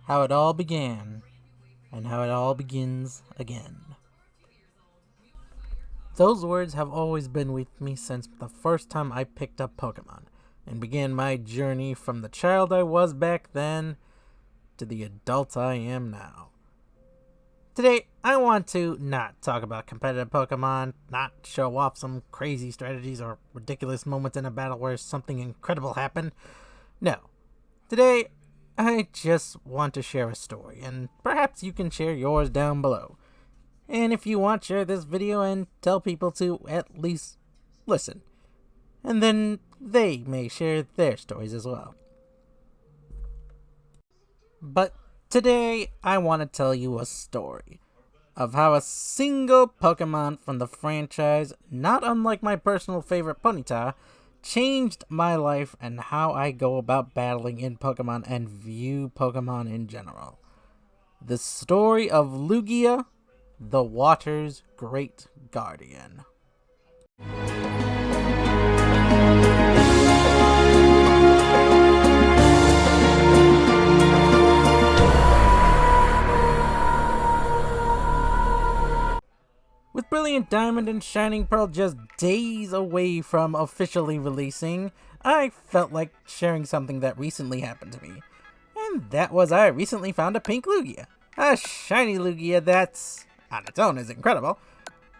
how it all began, and how it all begins again. Those words have always been with me since the first time I picked up Pokemon, and began my journey from the child I was back then to the adult I am now. Today, I want to not talk about competitive Pokemon, not show off some crazy strategies or ridiculous moments in a battle where something incredible happened. No. Today, I just want to share a story, and perhaps you can share yours down below. And if you want, share this video and tell people to at least listen. And then they may share their stories as well. But today, I want to tell you a story of how a single Pokemon from the franchise, not unlike my personal favorite Ponyta, changed my life and how I go about battling in Pokemon and view Pokemon in general. The story of Lugia, the water's great guardian. With Brilliant Diamond and Shining Pearl just days away from officially releasing, I felt like sharing something that recently happened to me. And that was I recently found a pink Lugia. A shiny Lugia that's, on its own, is incredible,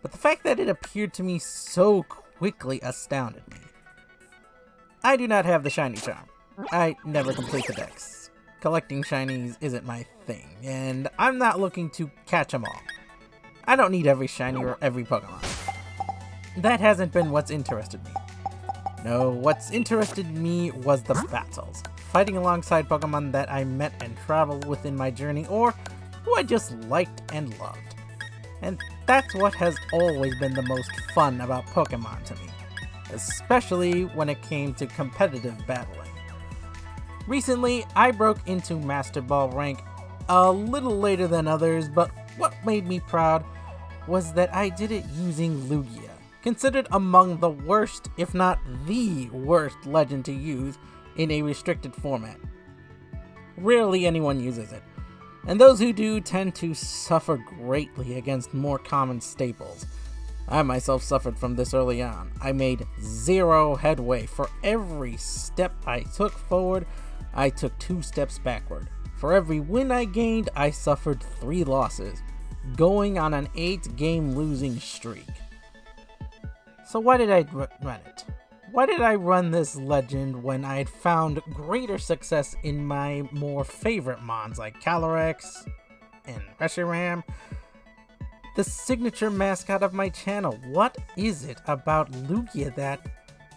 but the fact that it appeared to me so quickly astounded me. I do not have the shiny charm. I never complete the decks. Collecting shinies isn't my thing, and I'm not looking to catch them all. I don't need every shiny or every Pokemon. That hasn't been what's interested me. No, what's interested me was the battles. Fighting alongside Pokemon that I met and traveled with in my journey, or who I just liked and loved. And that's what has always been the most fun about Pokemon to me, especially when it came to competitive battling. Recently, I broke into Master Ball rank a little later than others, but what made me proud was that I did it using Lugia, considered among the worst, if not the worst legend to use in a restricted format. Rarely anyone uses it, and those who do tend to suffer greatly against more common staples. I myself suffered from this early on. I made zero headway. For every step I took forward, I took 2 steps backward. For every win I gained, I suffered 3 losses, going on an 8-game losing streak. So why did I run it? Why did I run this legend when I had found greater success in my more favorite mons like Calyrex and Reshiram? The signature mascot of my channel. What is it about Lugia that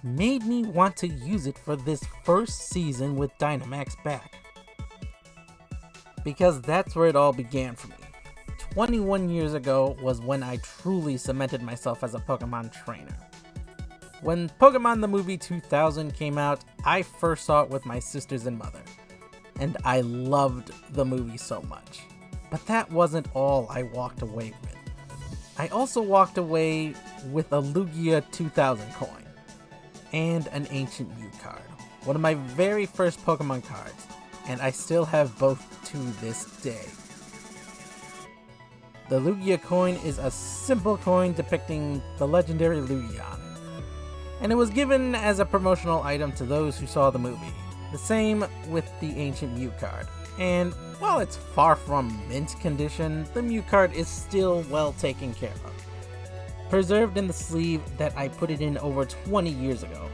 made me want to use it for this first season with Dynamax back? Because that's where it all began for me. 21 years ago was when I truly cemented myself as a Pokemon trainer. When Pokemon the Movie 2000 came out, I first saw it with my sisters and mother, and I loved the movie so much. But that wasn't all I walked away with. I also walked away with a Lugia 2000 coin, and an Ancient Mew card, one of my very first Pokemon cards, and I still have both to this day. The Lugia coin is a simple coin depicting the legendary Lugia, and it was given as a promotional item to those who saw the movie. The same with the Ancient Mew card, and while it's far from mint condition, the Mew card is still well taken care of, preserved in the sleeve that I put it in over 20 years ago.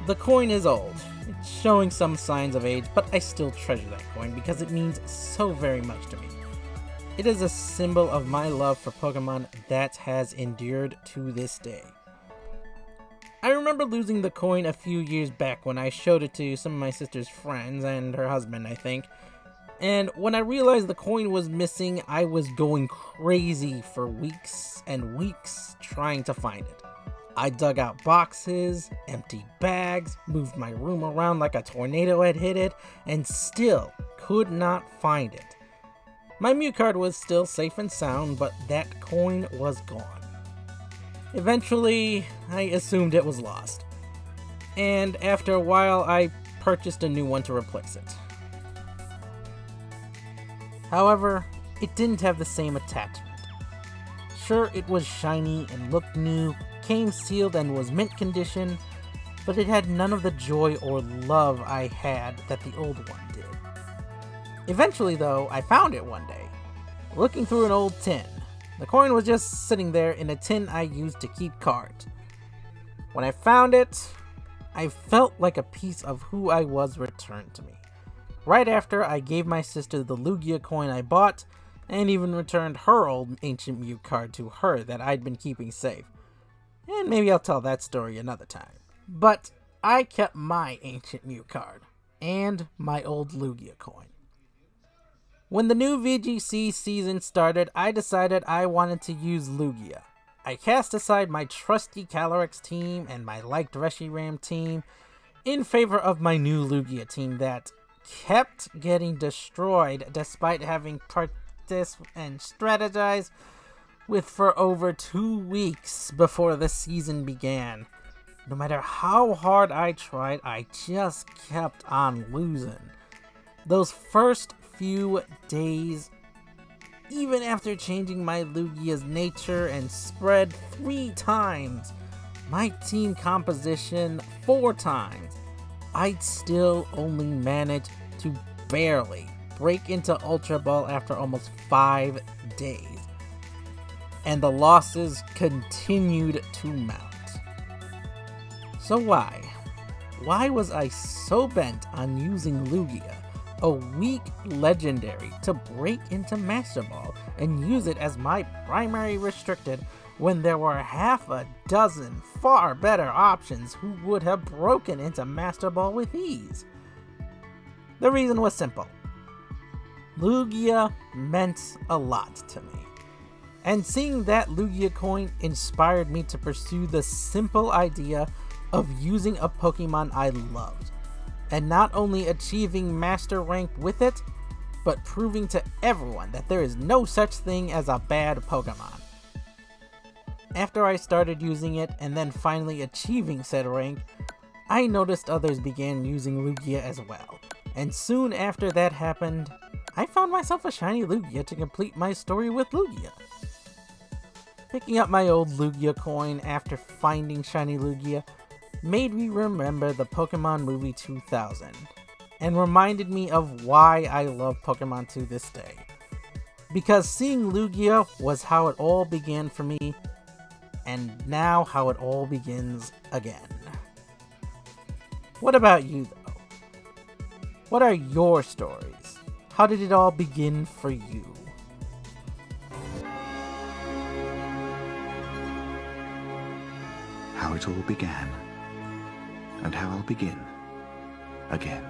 The coin is old, it's showing some signs of age, but I still treasure that coin because it means so very much to me. It is a symbol of my love for Pokemon that has endured to this day. I remember losing the coin a few years back when I showed it to some of my sister's friends and her husband, I think. And when I realized the coin was missing, I was going crazy for weeks and weeks trying to find it. I dug out boxes, emptied bags, moved my room around like a tornado had hit it, and still could not find it. My Mew card was still safe and sound, but that coin was gone. Eventually, I assumed it was lost, and after a while I purchased a new one to replace it. However, it didn't have the same attachment. Sure, it was shiny and looked new, came sealed and was mint condition, but it had none of the joy or love I had that the old one did. Eventually, though, I found it one day, looking through an old tin. The coin was just sitting there in a tin I used to keep cards. When I found it, I felt like a piece of who I was returned to me. Right after, I gave my sister the Lugia coin I bought, and even returned her old Ancient Mew card to her that I'd been keeping safe. And maybe I'll tell that story another time. But I kept my Ancient Mew card, and my old Lugia coin. When the new VGC season started, I decided I wanted to use Lugia. I cast aside my trusty Calyrex team and my liked Reshiram team in favor of my new Lugia team that kept getting destroyed despite having practiced and strategized with for over 2 weeks before the season began. No matter how hard I tried, I just kept on losing. Those first few days, even after changing my Lugia's nature and spread 3 times, my team composition 4 times, I'd still only manage to barely break into Ultra Ball after almost 5 days. And the losses continued to mount. So why? Why was I so bent on using Lugia, a weak legendary, to break into Master Ball and use it as my primary restricted when there were half a dozen far better options who would have broken into Master Ball with ease? The reason was simple. Lugia meant a lot to me. And seeing that Lugia coin inspired me to pursue the simple idea of using a Pokemon I loved, and not only achieving Master Rank with it, but proving to everyone that there is no such thing as a bad Pokemon. After I started using it and then finally achieving said rank, I noticed others began using Lugia as well, and soon after that happened, I found myself a shiny Lugia to complete my story with Lugia. Picking up my old Lugia coin after finding shiny Lugia made me remember the Pokemon movie 2000, and reminded me of why I love Pokemon to this day. Because seeing Lugia was how it all began for me, and now how it all begins again. What about you though? What are your stories? How did it all begin for you? How it all began, and how I'll begin again.